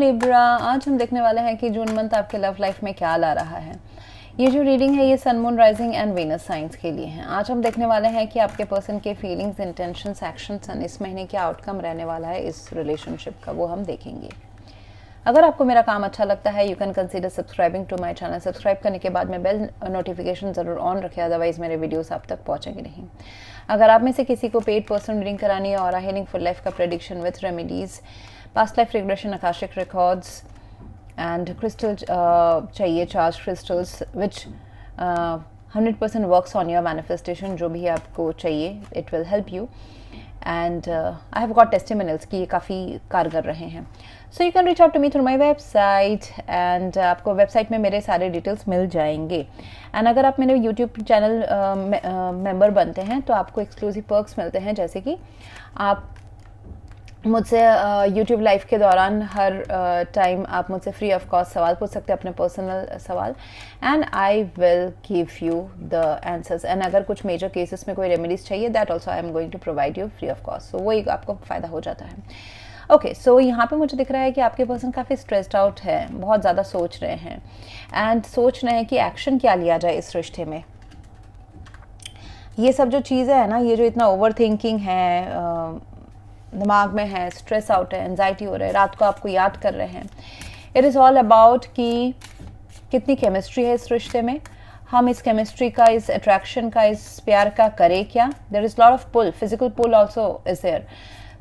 Libra, आज हम देखने वाले हैं कि जून मंथ आपके लव लाइफ में क्या ला रहा है। ये जो रीडिंग है ये sun, moon, rising and Venus signs के लिए है। आज हम देखने वाले हैं कि आपके पर्सन के फीलिंग्स, इंटेंशंस, एक्शंस एंड इस महीने क्या आउटकम रहने वाला है इस रिलेशनशिप का, वो हम देखेंगे। अगर आपको मेरा काम अच्छा लगता है you can consider subscribing to my channel. Subscribe करने के बाद में बेल नोटिफिकेशन ज़रूर ऑन रखें, अदरवाइज मेरे वीडियोस आप तक पहुंचेंगे नहीं। अगर आप में से किसी को पेड पर्सनल रीडिंग करानी है और हीलिंग फॉर लाइफ का prediction with remedies, past life regression, akashic records and crystal चाहिए, charge crystals which 100% works on your manifestation, जो भी आपको चाहिए it will help you. And I have got testimonials कि ये काफ़ी कारगर रहे हैं। So you can reach out to me through my website and आपको वेबसाइट में मेरे सारे डिटेल्स मिल जाएंगे। एंड अगर आप मेरे यूट्यूब चैनल मेंबर बनते हैं तो आपको एक्सक्लूसिव पर्क्स मिलते हैं, जैसे कि आप मुझसे यूट्यूब लाइव के दौरान हर टाइम आप मुझसे फ्री ऑफ कॉस्ट सवाल पूछ सकते हैं, अपने पर्सनल सवाल, and I will give you the answers. And अगर कुछ मेजर केसेस में कोई रेमेडीज चाहिए that also I am going to provide you free of cost. So वही आपको फ़ायदा हो जाता है। ओके, सो यहाँ पे मुझे दिख रहा है कि आपके पर्सन काफ़ी स्ट्रेस्ड आउट है, बहुत ज़्यादा सोच रहे हैं एंड सोच रहे हैं कि एक्शन क्या लिया जाए इस रिश्ते में। ये सब जो चीज़ें हैं ना, ये जो इतना ओवर थिंकिंग है, दिमाग में है, स्ट्रेस आउट है, एंजाइटी हो रहा है, रात को आपको याद कर रहे हैं, इट इज़ ऑल अबाउट कि कितनी केमिस्ट्री है इस रिश्ते में, हम इस केमिस्ट्री का, इस अट्रैक्शन का, इस प्यार का करें क्या। There is lot of pull, physical pull also is there.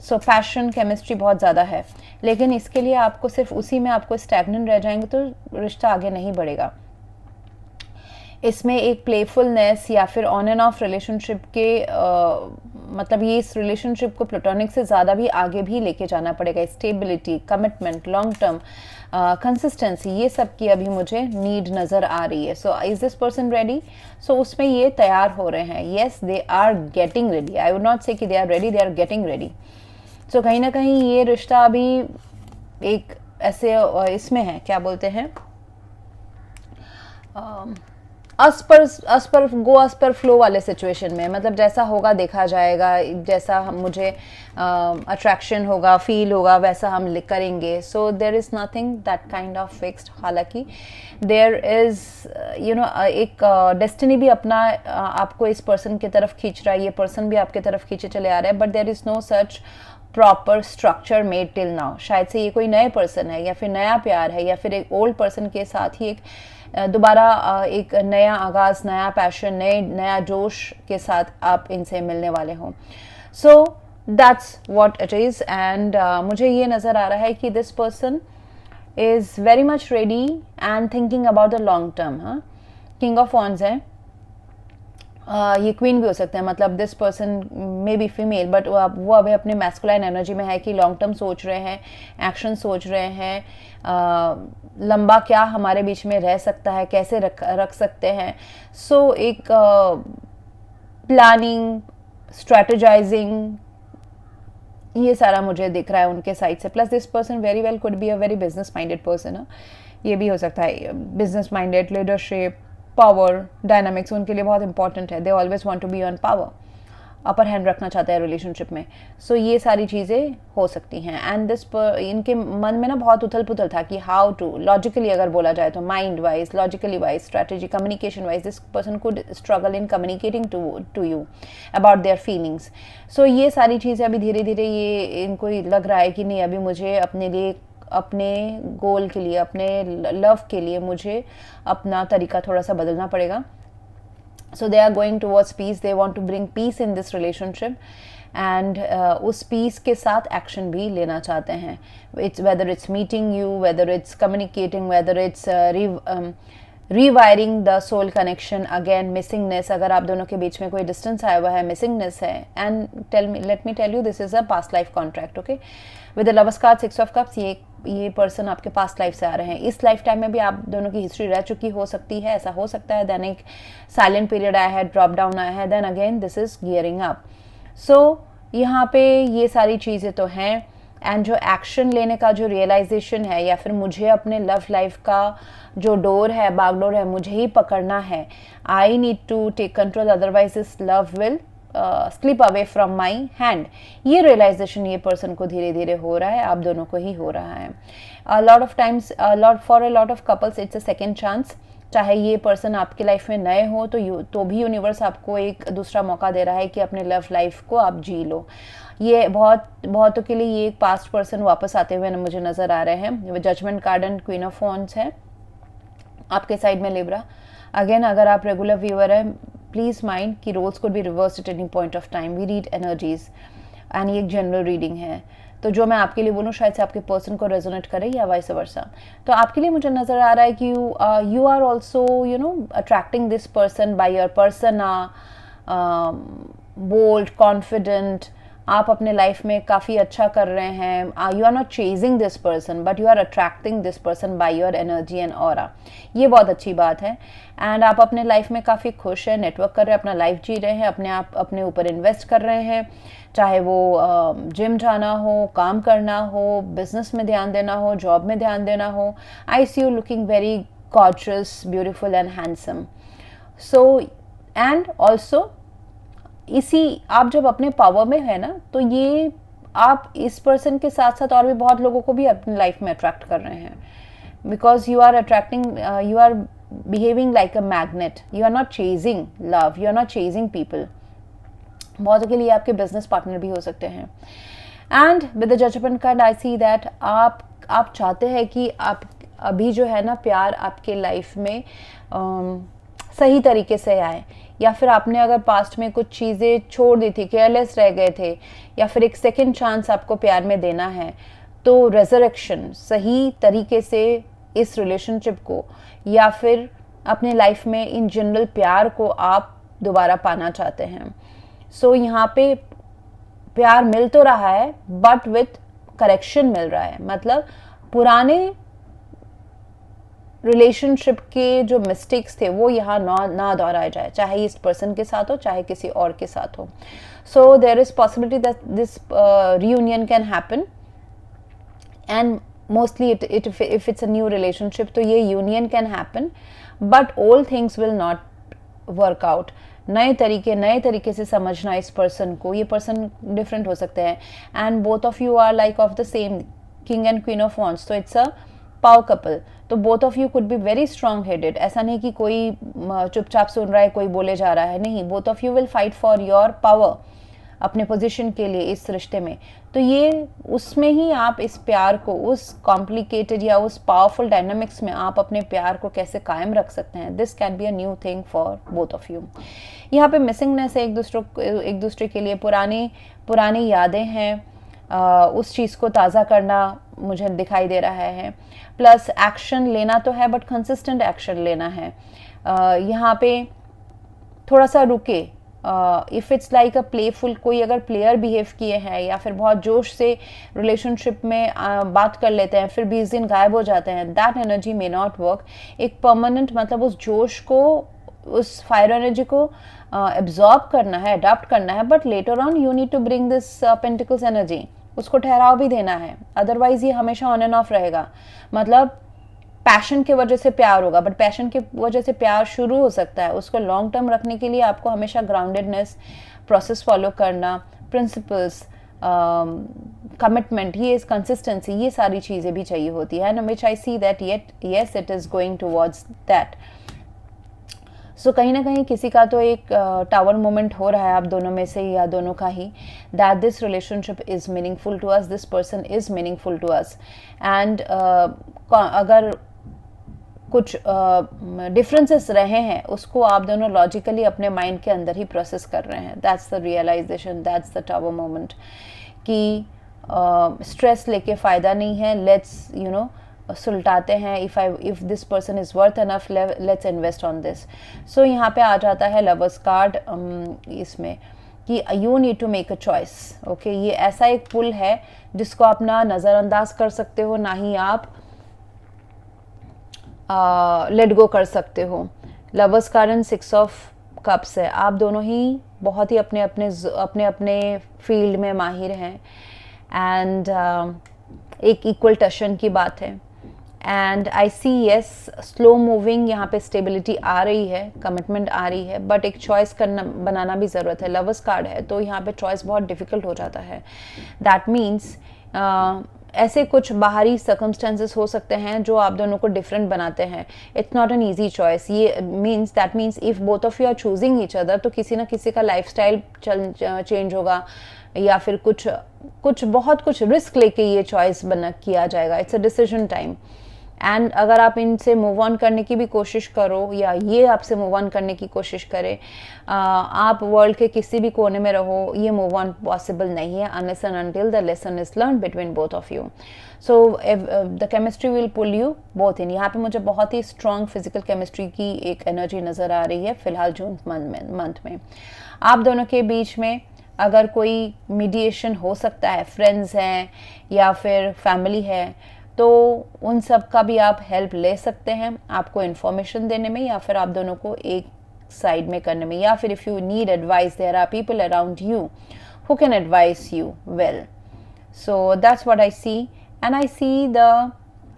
So passion, chemistry बहुत ज़्यादा है, लेकिन इसके लिए आपको सिर्फ उसी में आपको स्टैग्नेंट रह जाएंगे तो रिश्ता आगे नहीं बढ़ेगा। इसमें एक प्लेफुलनेस या फिर ऑन एंड ऑफ रिलेशनशिप के मतलब ये इस रिलेशनशिप को प्लेटोनिक से ज़्यादा भी आगे भी लेके जाना पड़ेगा। Stability, commitment, long term consistency, ये सब की अभी मुझे नीड नज़र आ रही है। So is this person ready? So उसमें ये तैयार हो रहे हैं। Yes, they are getting ready. I would not say कि they are ready, they are getting ready. So कहीं ना कहीं ये रिश्ता अभी एक ऐसे इसमें है, क्या बोलते हैं, अस पर फ्लो वाले सिचुएशन में, मतलब जैसा होगा देखा जाएगा, जैसा मुझे अट्रैक्शन होगा, फील होगा, वैसा हम करेंगे। So there is nothing that kind of fixed. हालांकि देयर इज़ एक डेस्टिनी भी अपना आपको इस पर्सन की तरफ खींच रहा है, ये पर्सन भी आपके तरफ खींचे चले आ रहे हैं, but there is no such proper structure made till now. शायद से ये कोई नए पर्सन है या फिर नया प्यार है या फिर एक ओल्ड पर्सन के साथ ही एक दोबारा एक नया आगाज, नया पैशन, नया जोश के साथ आप इनसे मिलने वाले हों। सो that's what it is. And मुझे ये नज़र आ रहा है कि this person is very much ready and thinking about the long term. हाँ, किंग ऑफ वॉन्ड्स है, ये क्वीन भी हो सकते हैं, मतलब this person may be female, but वो अभी अपने मैस्कुलाइन एनर्जी में है कि लॉन्ग टर्म सोच रहे हैं, एक्शन सोच रहे हैं, लंबा क्या हमारे बीच में रह सकता है, कैसे रख सकते हैं। सो एक प्लानिंग, स्ट्रेटेजाइजिंग, ये सारा मुझे दिख रहा है उनके साइड से। Plus this person very well could be a very business minded person. ये भी हो सकता है business minded, leadership, power, dynamics उनके लिए बहुत इंपॉर्टेंट है। They always want to be on power, upper hand रखना चाहते हैं रिलेशनशिप में। सो ये सारी चीज़ें हो सकती हैं। एंड इनके मन में ना बहुत उथल पुथल था कि हाउ टू, लॉजिकली अगर बोला जाए तो, mind wise, logically wise, strategy, communication wise, this person could struggle in communicating to you about their feelings. So ये सारी चीज़ें अभी धीरे धीरे ये इनको लग रहा है कि नहीं, अभी मुझे अपने लिए, अपने गोल के लिए, अपने लव के लिए मुझे अपना तरीका थोड़ा सा बदलना पड़ेगा। So they are going towards peace, they want to bring peace in this relationship and उस पीस के साथ एक्शन भी लेना चाहते हैं। It's whether it's meeting you, whether it's communicating, whether it's rewiring the soul connection, again missingness, अगर आप दोनों के बीच में कोई डिस्टेंस आया हुआ है, मिसिंगनेस है। And let me tell you this is a past life contract. Okay, with the lovers card, 6 of cups, ये पर्सन आपके पास्ट लाइफ से आ रहे हैं। इस लाइफ टाइम में भी आप दोनों की हिस्ट्री रह चुकी हो सकती है, ऐसा हो सकता है। देन एक साइलेंट पीरियड आया है, ड्रॉप डाउन आया है, then again this is gearing up. So यहाँ पे ये सारी चीज़ें तो हैं। एंड जो एक्शन लेने का जो रियलाइजेशन है, या फिर मुझे अपने लव लाइफ का जो डोर है, बागडोर है, मुझे ही पकड़ना है, I need to take control, otherwise this love will slip away from my hand. ये रियलाइजेशन ये पर्सन को धीरे धीरे हो रहा है, आप दोनों को ही हो रहा है। Lot of times for a lot of couples it's a second chance. चाहे ये पर्सन आपकी लाइफ में नए हो तो भी यूनिवर्स आपको एक दूसरा मौका दे रहा है कि अपने लव लाइफ को आप जी लो। ये बहुतों के लिए ये एक पास्ट पर्सन वापस आते हुए मुझे नजर आ रहे हैं। Judgement card and queen of wands है आपके साइड में लिब्रा। अगेन अगर आप रेगुलर व्यूअर हैं, प्लीज माइंड कि roles could be reversed at any point of time. We read energies and ये एक जनरल रीडिंग है, तो जो मैं आपके लिए बोलूँ शायद से आपके पर्सन को रेजोनेट करे या वाइस वर्सा। तो आपके लिए मुझे नजर आ रहा है कि you are also attracting this person by your persona, bold, confident. आप अपने लाइफ में काफ़ी अच्छा कर रहे हैं। You are not chasing this person but you are attracting this person by your energy and aura. ये बहुत अच्छी बात है। एंड आप अपने लाइफ में काफ़ी खुश हैं, नेटवर्क कर रहे हैं, अपना लाइफ जी रहे हैं, अपने ऊपर इन्वेस्ट कर रहे हैं, चाहे वो जिम जाना हो, काम करना हो, बिजनेस में ध्यान देना हो, जॉब में ध्यान देना हो। I see you looking very gorgeous, beautiful and handsome. So and also आप जब अपने पावर में है ना, तो ये आप इस पर्सन के साथ साथ और भी बहुत लोगों को भी अपनी लाइफ में अट्रैक्ट कर रहे हैं, because you are attracting, you are behaving like a magnet. You are not chasing love, you are not chasing people. बहुतों के लिए आपके बिजनेस पार्टनर भी हो सकते हैं। And with the judgement card I see that आप चाहते हैं कि आप अभी जो है ना प्यार आपके लाइफ में सही तरीके से आए, या फिर आपने अगर पास्ट में कुछ चीज़ें छोड़ दी थी, केयरलेस रह गए थे, या फिर एक सेकंड चांस आपको प्यार में देना है, तो रेजरेक्शन सही तरीके से इस रिलेशनशिप को या फिर अपने लाइफ में इन जनरल प्यार को आप दोबारा पाना चाहते हैं। सो यहाँ पे प्यार मिल तो रहा है बट विथ करेक्शन मिल रहा है, मतलब पुराने रिलेशनशिप के जो मिस्टेक्स थे वो यहाँ ना दोहराए जाए, चाहे इस पर्सन के साथ हो चाहे किसी और के साथ हो। So there is possibility that this reunion can happen and mostly if it's a new relationship तो ये union can happen, but all things will not work out. नए तरीके से समझना इस पर्सन को। ये पर्सन डिफरेंट हो सकते हैं and both of you are like of the same king and queen of wands, तो इट्स अ पावर कपल। तो both of you could be very strong headed. ऐसा नहीं कि कोई चुपचाप सुन रहा है, कोई बोले जा रहा है, नहीं, both of you will fight for your power, अपने पोजीशन के लिए इस रिश्ते में। तो ये उसमें ही आप इस प्यार को, उस कॉम्प्लिकेटेड या उस पावरफुल डायनामिक्स में आप अपने प्यार को कैसे कायम रख सकते हैं। This can be a new thing for both of you. यहाँ पे मिसिंगनेस है एक दूसरे के लिए, पुरानी यादें हैं, उस चीज़ को ताज़ा करना मुझे दिखाई दे रहा है। प्लस एक्शन लेना तो है बट कंसिस्टेंट एक्शन लेना है। यहाँ पे थोड़ा सा रुके। If it's like a playful, कोई अगर प्लेयर बिहेव किए हैं या फिर बहुत जोश से रिलेशनशिप में बात कर लेते हैं फिर 20 दिन गायब हो जाते हैं, that energy may not work. एक परमानेंट, मतलब उस जोश को, उस फायर एनर्जी को एब्जॉर्ब करना है, अडॉप्ट करना है, but later on you need to bring this pentacles energy, उसको ठहराव भी देना है, अदरवाइज ये हमेशा ऑन एंड ऑफ रहेगा। मतलब पैशन की वजह से प्यार होगा बट पैशन की वजह से प्यार शुरू हो सकता है। उसको लॉन्ग टर्म रखने के लिए आपको हमेशा ग्राउंडेडनेस, प्रोसेस फॉलो करना, प्रिंसिपल्स, कमिटमेंट, ये कंसिस्टेंसी, ये सारी चीज़ें भी चाहिए होती है, and which I see that yes it is going towards that. So कहीं ना कहीं किसी का तो एक टावर मोमेंट हो रहा है आप दोनों में से या दोनों का ही, that this relationship is meaningful to us, this person is meaningful to us. And अगर कुछ डिफरेंसेस रहे हैं उसको आप दोनों लॉजिकली अपने माइंड के अंदर ही प्रोसेस कर रहे हैं। That's the realization, that's the tower moment कि स्ट्रेस लेके फ़ायदा नहीं है, लेट्स सुलटाते हैं, if this person is worth enough, let's invest on this. So यहाँ पे आ जाता है लवर्स कार्ड इसमें कि you need to make a choice. Okay, ये ऐसा एक पुल है जिसको आप ना नज़रअंदाज कर सकते हो, ना ही आप लेट गो कर सकते हो। Lovers card and 6 of cups है। आप दोनों ही बहुत ही अपने अपने फील्ड में माहिर हैं एंड एक इक्वल टशन की बात है। And I see yes slow moving, यहाँ पे स्टेबिलिटी आ रही है, कमिटमेंट आ रही है, बट एक चॉइस करना बनाना भी ज़रूरत है। लवर्स कार्ड है तो यहाँ पे चॉइस बहुत डिफ़िकल्ट हो जाता है। दैट मीन्स ऐसे कुछ बाहरी सर्कमस्टेंसेस हो सकते हैं जो आप दोनों को डिफरेंट बनाते हैं। It's not an easy choice. ये that means if both of you are choosing each other, तो किसी ना किसी का लाइफस्टाइल चेंज होगा, या फिर बहुत कुछ रिस्क लेके ये चॉइस किया जाएगा। It's a decision time. And अगर आप इनसे मूव ऑन करने की भी कोशिश करो, या ये आपसे मूव ऑन करने की कोशिश करे, आप वर्ल्ड के किसी भी कोने में रहो, ये मूव ऑन पॉसिबल नहीं है unless and until the lesson is learn between both of you. So the chemistry will pull you both in. यहाँ पे मुझे बहुत ही स्ट्रॉन्ग फिजिकल केमिस्ट्री की एक एनर्जी नज़र आ रही है फिलहाल जून मंथ में। आप दोनों के बीच में अगर कोई मीडिएशन हो सकता है, फ्रेंड्स हैं या फिर फैमिली है, तो उन सब का भी आप हेल्प ले सकते हैं, आपको इन्फॉर्मेशन देने में या फिर आप दोनों को एक साइड में करने में, या फिर if you need advice there are people around you who can advise you well. So that's what I see. And I see the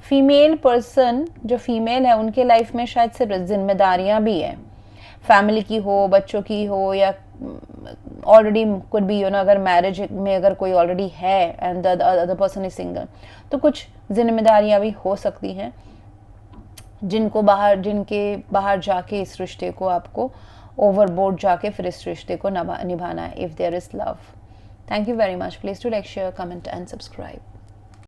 female person, जो फीमेल है उनके लाइफ में शायद सिर्फ जिम्मेदारियाँ भी हैं, फैमिली की हो, बच्चों की हो, या ऑलरेडी कुड बी अगर मैरिज में अगर कोई ऑलरेडी है and the other person is single, तो कुछ जिम्मेदारियां भी हो सकती हैं जिनके बाहर जाके इस रिश्ते को आपको ओवरबोर्ड जाके फिर इस रिश्ते को निभाना है if there is love. Thank you very much. Please to like, share, comment and subscribe.